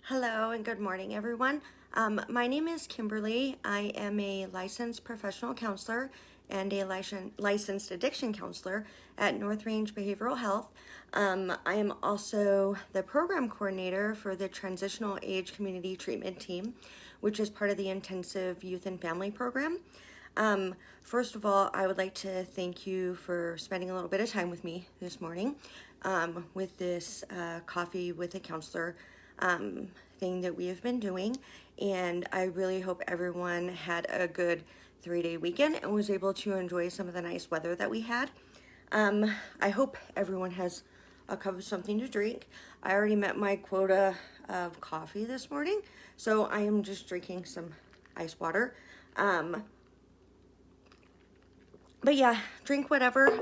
Hello and good morning, everyone. My name is Kimberly. I am a licensed professional counselor and a licensed addiction counselor at North Range Behavioral Health. I am also the program coordinator for the Transitional Age Community Treatment Team, which is part of the Intensive Youth and Family Program. First of all, I would like to thank you for spending a little bit of time with me this morning with this coffee with a counselor thing that we have been doing. And I really hope everyone had a good 3-day weekend and was able to enjoy some of the nice weather that we had. I hope everyone has a cup of something to drink. I already met my quota of coffee this morning, so I am just drinking some ice water. But yeah, drink whatever.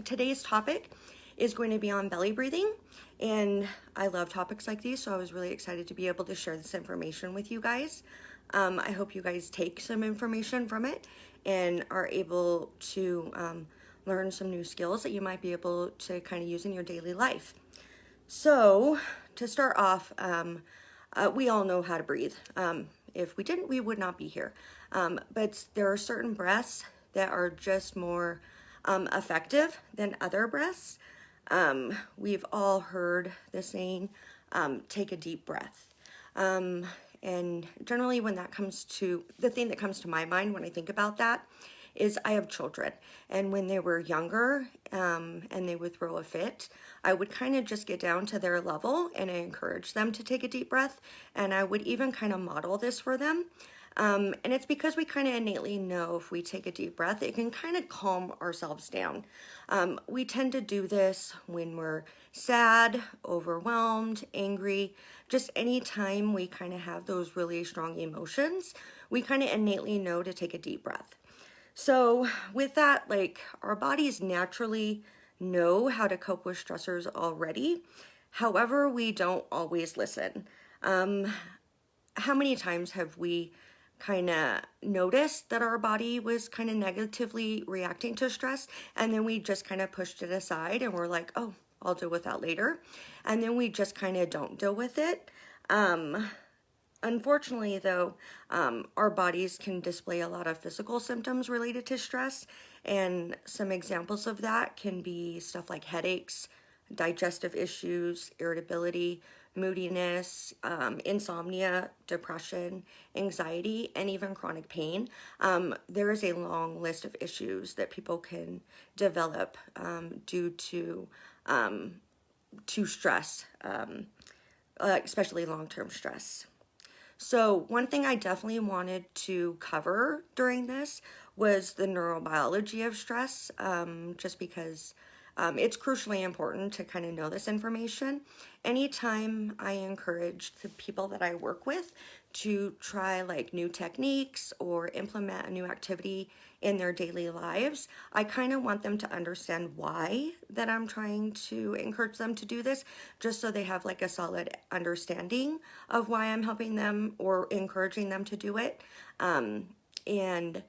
Today's topic is going to be on belly breathing, and I love topics like these, so I was really excited to be able to share this information with you guys. I hope you guys take some information from it and are able to learn some new skills that you might be able to kind of use in your daily life. So to start off, we all know how to breathe. If we didn't, we would not be here. But there are certain breaths that are just more effective than other breaths. We've all heard the saying, take a deep breath. And generally when that comes to, the thing that comes to my mind when I think about that is I have children. And when they were younger and they would throw a fit, I would kind of just get down to their level and encourage them to take a deep breath. And I would even kind of model this for them. And it's because we kind of innately know if we take a deep breath, it can kind of calm ourselves down. We tend to do this when we're sad, overwhelmed, angry, just any time we kind of have those really strong emotions, we kind of innately know to take a deep breath. So with that, like our bodies naturally know how to cope with stressors already. However, we don't always listen. How many times have we kind of noticed that our body was kind of negatively reacting to stress, and then we just kind of pushed it aside and we're like, oh, I'll deal with that later, and then we just kind of don't deal with it. Unfortunately, though, our bodies can display a lot of physical symptoms related to stress, and some examples of that can be stuff like headaches, digestive issues, irritability, moodiness, insomnia, depression, anxiety, and even chronic pain. There is a long list of issues that people can develop due to stress, especially long-term stress. So one thing I definitely wanted to cover during this was the neurobiology of stress, just because it's crucially important to kind of know this information. Anytime I encourage the people that I work with to try like new techniques or implement a new activity in their daily lives, I kind of want them to understand why that I'm trying to encourage them to do this, just so they have like a solid understanding of why I'm helping them or encouraging them to do it. And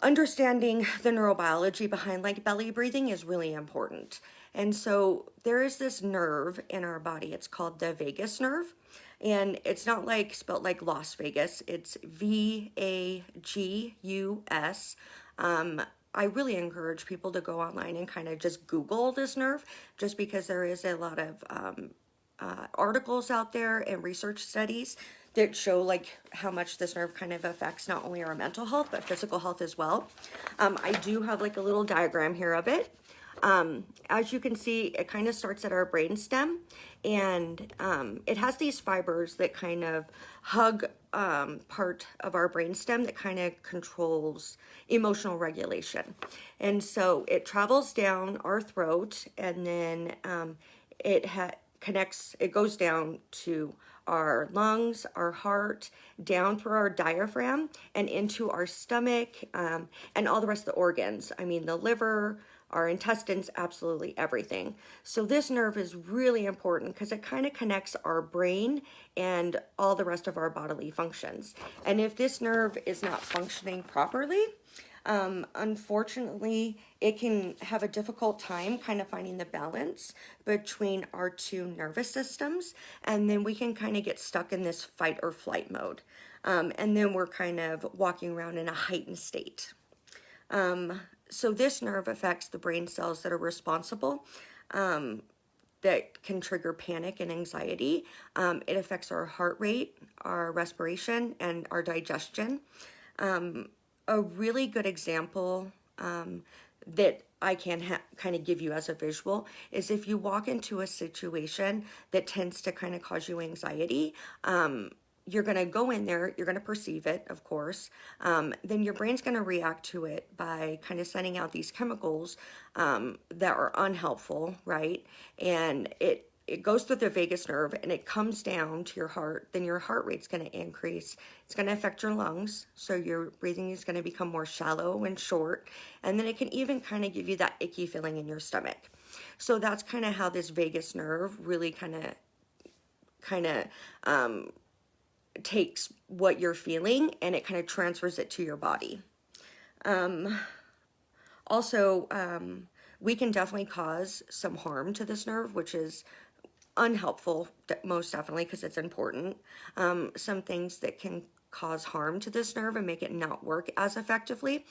understanding the neurobiology behind like belly breathing is really important. And so there is this nerve in our body. It's called the vagus nerve. And it's not like spelled like Las Vegas. It's VAGUS. I really encourage people to go online and kind of just Google this nerve, just because there is a lot of articles out there and research studies that show like how much this nerve kind of affects not only our mental health but physical health as well. I do have like a little diagram here of it. As you can see, it kind of starts at our brain stem, and it has these fibers that kind of hug part of our brain stem that kind of controls emotional regulation. And so it travels down our throat, and then it goes down to our lungs, our heart, down through our diaphragm and into our stomach, and all the rest of the organs. I mean, the liver, our intestines, absolutely everything. So this nerve is really important because it kind of connects our brain and all the rest of our bodily functions. And if this nerve is not functioning properly, Unfortunately, it can have a difficult time kind of finding the balance between our two nervous systems, and then we can kind of get stuck in this fight or flight mode. And then we're kind of walking around in a heightened state. So this nerve affects the brain cells that are responsible, that can trigger panic and anxiety. It affects our heart rate, our respiration, and our digestion. A really good example that I can kind of give you as a visual is if you walk into a situation that tends to kind of cause you anxiety. You're going to go in there, you're going to perceive it, of course. Then your brain's going to react to it by kind of sending out these chemicals that are unhelpful, right? And it goes through the vagus nerve and it comes down to your heart. Then your heart rate's going to increase. It's going to affect your lungs, so your breathing is going to become more shallow and short. And then it can even kind of give you that icky feeling in your stomach. So that's kind of how this vagus nerve really kind of takes what you're feeling and it kind of transfers it to your body. Also, we can definitely cause some harm to this nerve, which is unhelpful, most definitely, because it's important. Some things that can cause harm to this nerve and make it not work as effectively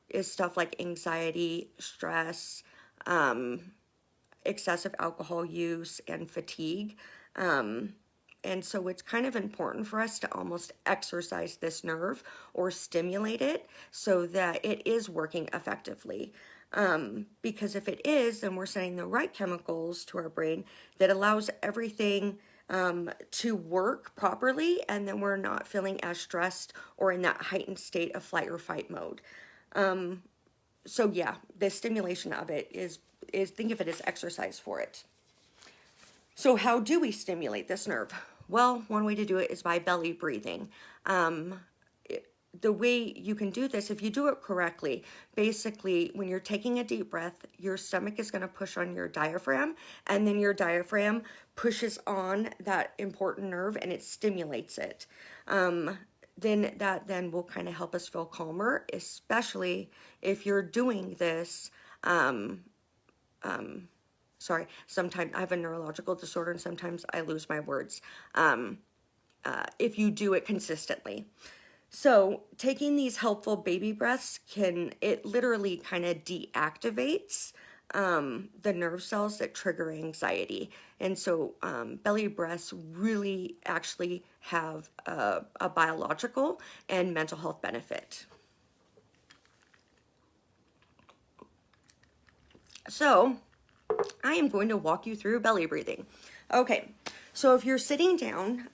is stuff like anxiety, stress, excessive alcohol use, and fatigue. And so it's kind of important for us to almost exercise this nerve or stimulate it so that it is working effectively. Because if it is, then we're sending the right chemicals to our brain that allows everything to work properly, and then we're not feeling as stressed or in that heightened state of flight or fight mode. So yeah, the stimulation of it is think of it as exercise for it. So how do we stimulate this nerve? Well, one way to do it is by belly breathing. The way you can do this, if you do it correctly, basically when you're taking a deep breath, your stomach is going to push on your diaphragm, and then your diaphragm pushes on that important nerve and it stimulates it. Then that will kind of help us feel calmer, especially if you're doing this sometimes I have a neurological disorder and sometimes I lose my words. If you do it consistently. So taking these helpful baby breaths it literally kind of deactivates the nerve cells that trigger anxiety. And so belly breaths really actually have a biological and mental health benefit. So I am going to walk you through belly breathing. Okay, so if you're sitting down,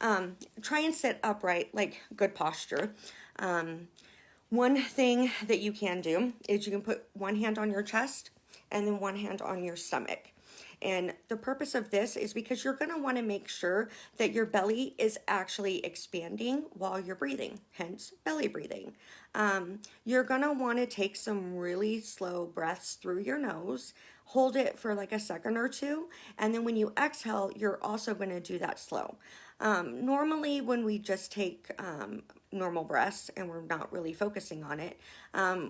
try and sit upright, like good posture. One thing that you can do is you can put one hand on your chest and then one hand on your stomach. And the purpose of this is because you're going to want to make sure that your belly is actually expanding while you're breathing, hence belly breathing. You're going to want to take some really slow breaths through your nose, hold it for like a second or two, and then when you exhale, you're also going to do that slow. Normally when we just take normal breaths and we're not really focusing on it,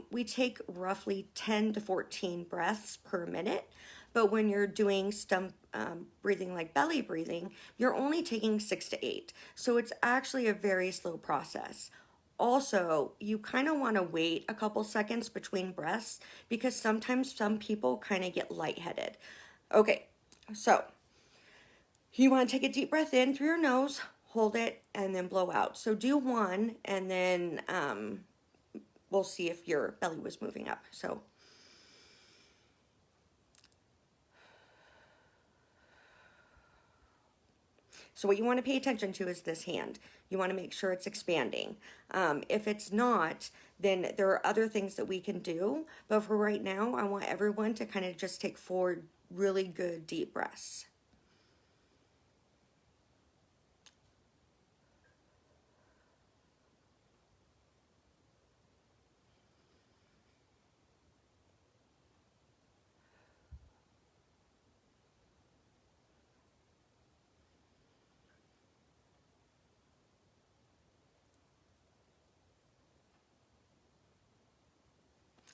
we take roughly 10 to 14 breaths per minute. But when you're doing stump breathing like belly breathing, you're only taking 6 to 8. So it's actually a very slow process. Also, you kind of want to wait a couple seconds between breaths because sometimes some people kind of get lightheaded. Okay, so you want to take a deep breath in through your nose, hold it, and then blow out. So do one, and then we'll see if your belly was moving up. So what you want to pay attention to is this hand. You want to make sure it's expanding. If it's not, then there are other things that we can do. But for right now, I want everyone to kind of just take 4 really good deep breaths.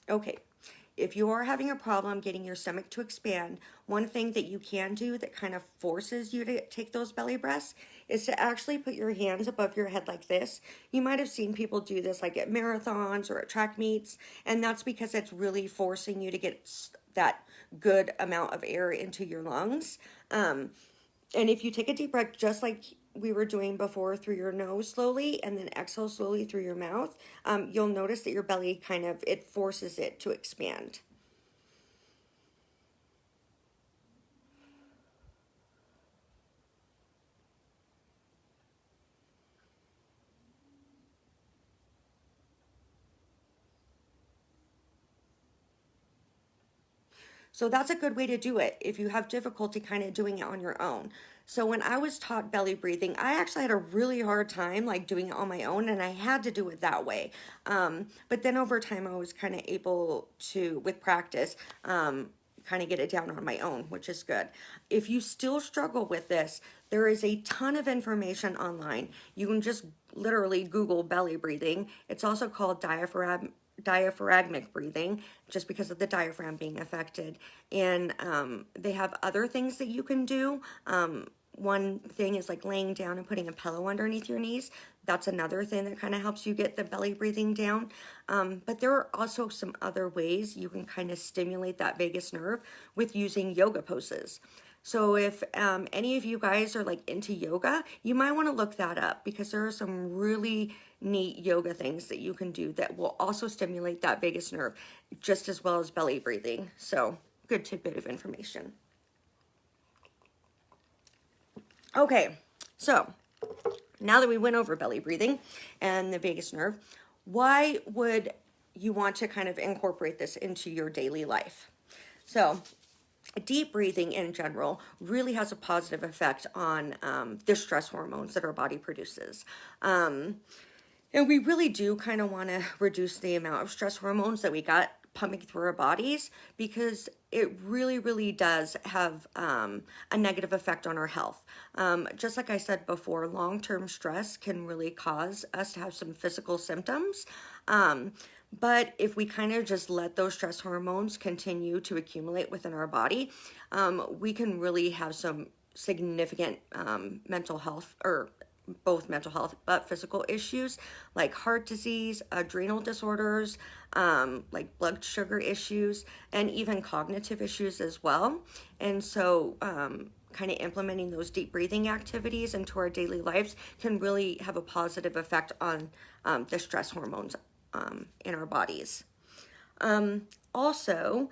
Okay, if you are having a problem getting your stomach to expand, one thing that you can do that kind of forces you to take those belly breaths is to actually put your hands above your head like this. You might have seen people do this like at marathons or at track meets, and that's because it's really forcing you to get that good amount of air into your lungs. And if you take a deep breath, just like we were doing before, through your nose slowly and then exhale slowly through your mouth, you'll notice that your belly it forces it to expand. So that's a good way to do it if you have difficulty kind of doing it on your own. So when I was taught belly breathing, I actually had a really hard time like doing it on my own, and I had to do it that way. But then over time, I was kind of able to, with practice, kind of get it down on my own, which is good. If you still struggle with this, there is a ton of information online. You can just literally Google belly breathing. It's also called diaphragmic breathing, just because of the diaphragm being affected. And they have other things that you can do. One thing is like laying down and putting a pillow underneath your knees. That's another thing that kind of helps you get the belly breathing down. But there are also some other ways you can kind of stimulate that vagus nerve with using yoga poses. So if any of you guys are like into yoga, you might want to look that up, because there are some really neat yoga things that you can do that will also stimulate that vagus nerve just as well as belly breathing. So good tidbit of information. Okay, so now that we went over belly breathing and the vagus nerve, why would you want to kind of incorporate this into your daily life? So deep breathing in general really has a positive effect on the stress hormones that our body produces. And we really do kind of want to reduce the amount of stress hormones that we got pumping through our bodies, because it really, really does have a negative effect on our health. Just like I said before, long-term stress can really cause us to have some physical symptoms. But if we kind of just let those stress hormones continue to accumulate within our body, we can really have some significant mental health, or both mental health but physical issues like heart disease, adrenal disorders, like blood sugar issues, and even cognitive issues as well. And so kind of implementing those deep breathing activities into our daily lives can really have a positive effect on the stress hormones in our bodies. Also,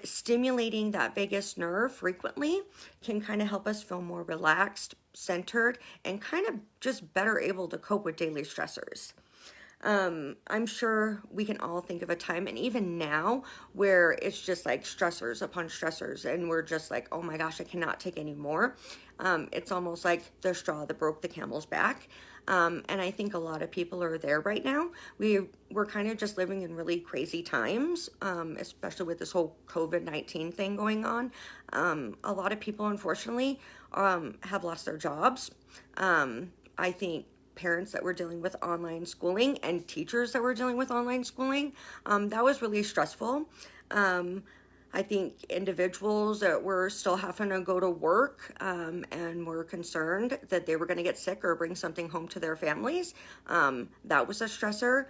stimulating that vagus nerve frequently can kind of help us feel more relaxed, centered, and kind of just better able to cope with daily stressors. I'm sure we can all think of a time, and even now, where it's just like stressors upon stressors, and we're just like, oh my gosh, I cannot take any more. It's almost like the straw that broke the camel's back. And I think a lot of people are there right now. We're kind of just living in really crazy times, especially with this whole COVID-19 thing going on. A lot of people, unfortunately, have lost their jobs. I think parents that were dealing with online schooling and teachers that were dealing with online schooling, that was really stressful. I think individuals that were still having to go to work and were concerned that they were going to get sick or bring something home to their families, that was a stressor.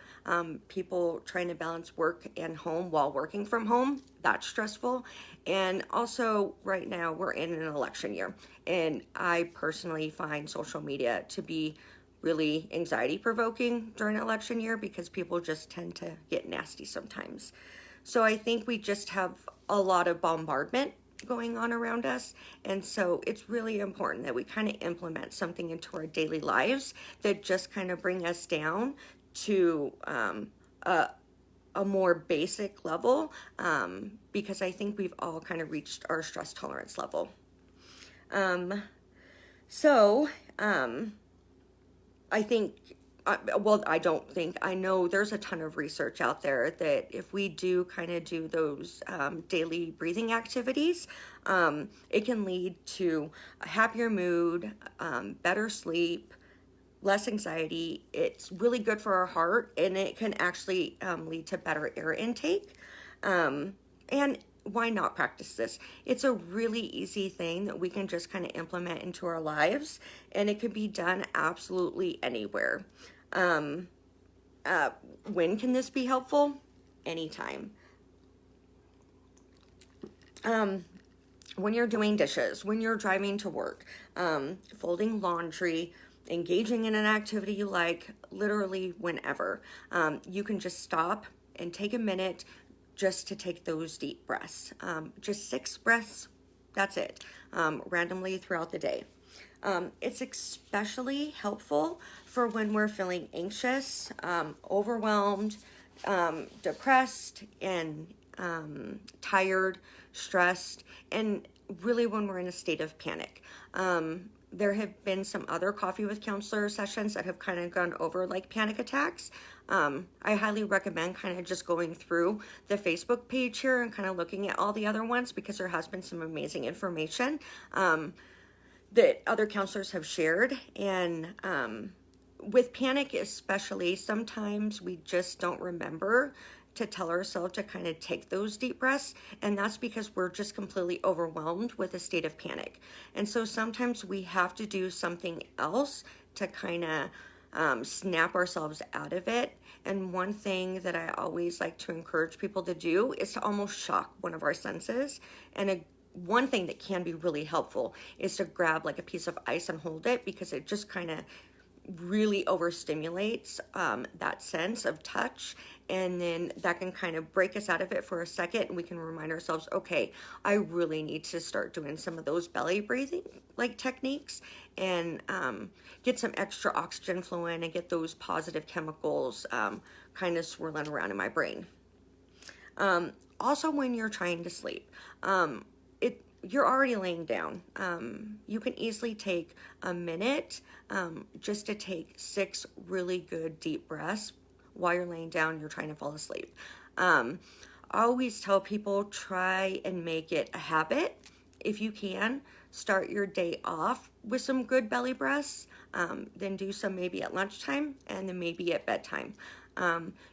People trying to balance work and home while working from home, that's stressful. And also right now we're in an election year, and I personally find social media to be really anxiety provoking during election year, because people just tend to get nasty sometimes. So I think we just have a lot of bombardment going on around us. And so it's really important that we kind of implement something into our daily lives that just kind of bring us down to a more basic level, because I think we've all kind of reached our stress tolerance level. I think, I know there's a ton of research out there that if we do kind of do those daily breathing activities, it can lead to a happier mood, better sleep, less anxiety. It's really good for our heart, and it can actually lead to better air intake. And why not practice this? It's a really easy thing that we can just kind of implement into our lives, and it can be done absolutely anywhere. When can this be helpful? Anytime. When you're doing dishes, when you're driving to work, folding laundry, engaging in an activity you like, literally whenever. You can just stop and take a minute just to take those deep breaths. Just 6 breaths, that's it, randomly throughout the day. It's especially helpful for when we're feeling anxious, overwhelmed, depressed, and tired, stressed, and really when we're in a state of panic. There have been some other coffee with counselor sessions that have kind of gone over like panic attacks. I highly recommend kind of just going through the Facebook page here and kind of looking at all the other ones, because there has been some amazing information that other counselors have shared. And with panic especially, sometimes we just don't remember to tell ourselves to kind of take those deep breaths, and that's because we're just completely overwhelmed with a state of panic. And so sometimes we have to do something else to kind of snap ourselves out of it. And one thing that I always like to encourage people to do is to almost shock one of our senses. And one thing that can be really helpful is to grab like a piece of ice and hold it, because it just kind of really overstimulates that sense of touch, and then that can kind of break us out of it for a second, and we can remind ourselves, okay, I really need to start doing some of those belly breathing like techniques, and get some extra oxygen flow in and get those positive chemicals kind of swirling around in my brain. Also, when you're trying to sleep, you're already laying down. You can easily take a minute just to take 6 really good deep breaths while you're laying down, you're trying to fall asleep. I always tell people, try and make it a habit. If you can, start your day off with some good belly breaths, then do some maybe at lunchtime, and then maybe at bedtime.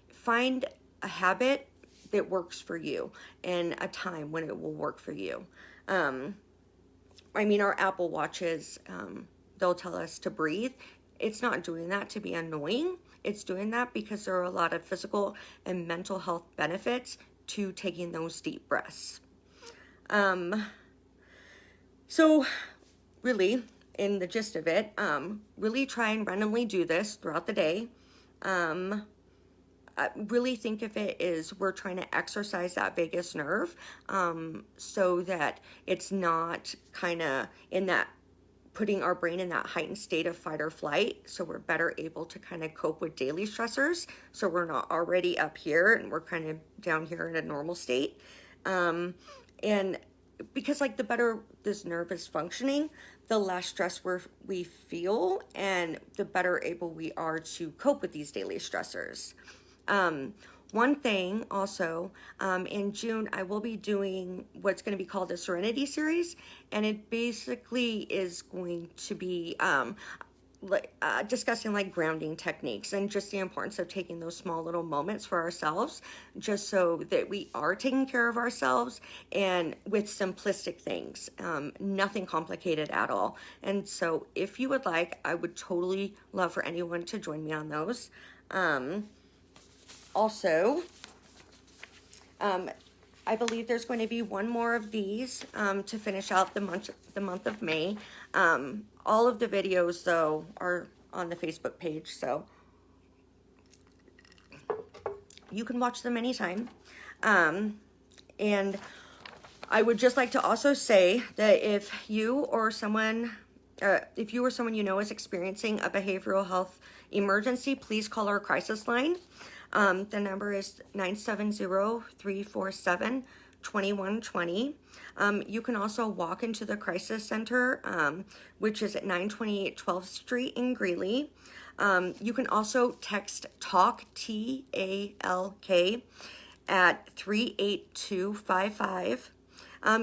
Find a habit that works for you and a time when it will work for you. Our Apple Watches, they'll tell us to breathe. It's not doing that to be annoying. It's doing that because there are a lot of physical and mental health benefits to taking those deep breaths. So really, in the gist of it, really try and randomly do this throughout the day. Really think of it as we're trying to exercise that vagus nerve, so that it's not kind of in that, putting our brain in that heightened state of fight or flight, so we're better able to kind of cope with daily stressors, so we're not already up here and we're kind of down here in a normal state. And because like the better this nerve is functioning, the less stress we feel, and the better able we are to cope with these daily stressors. One thing also, in June, I will be doing what's going to be called the Serenity Series, and it basically is going to be discussing like grounding techniques and just the importance of taking those small little moments for ourselves, just so that we are taking care of ourselves, and with simplistic things, nothing complicated at all. And so if you would like, I would totally love for anyone to join me on those. Also, I believe there's going to be one more of these to finish out the month of May. All of the videos, though, are on the Facebook page, so you can watch them anytime. And I would just like to also say that if you or someone you know is experiencing a behavioral health emergency, please call our crisis line. The number is 970-347-2120. You can also walk into the crisis center, which is at 928 12th Street in Greeley. You can also text TALK, T-A-L-K, at 38255.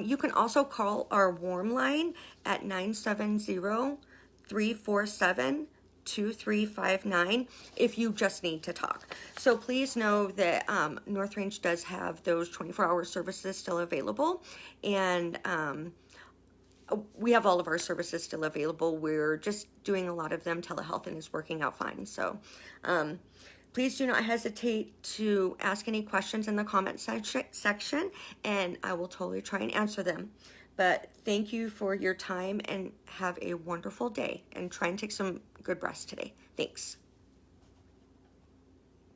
You can also call our warm line at 970-347-2120. 2359 if you just need to talk. So please know that North Range does have those 24-hour services still available, and we have all of our services still available. We're just doing a lot of them telehealth, and it's working out fine. So please do not hesitate to ask any questions in the comment section, and I will totally try and answer them. But thank you for your time, and have a wonderful day, and try and take some good rest today. Thanks.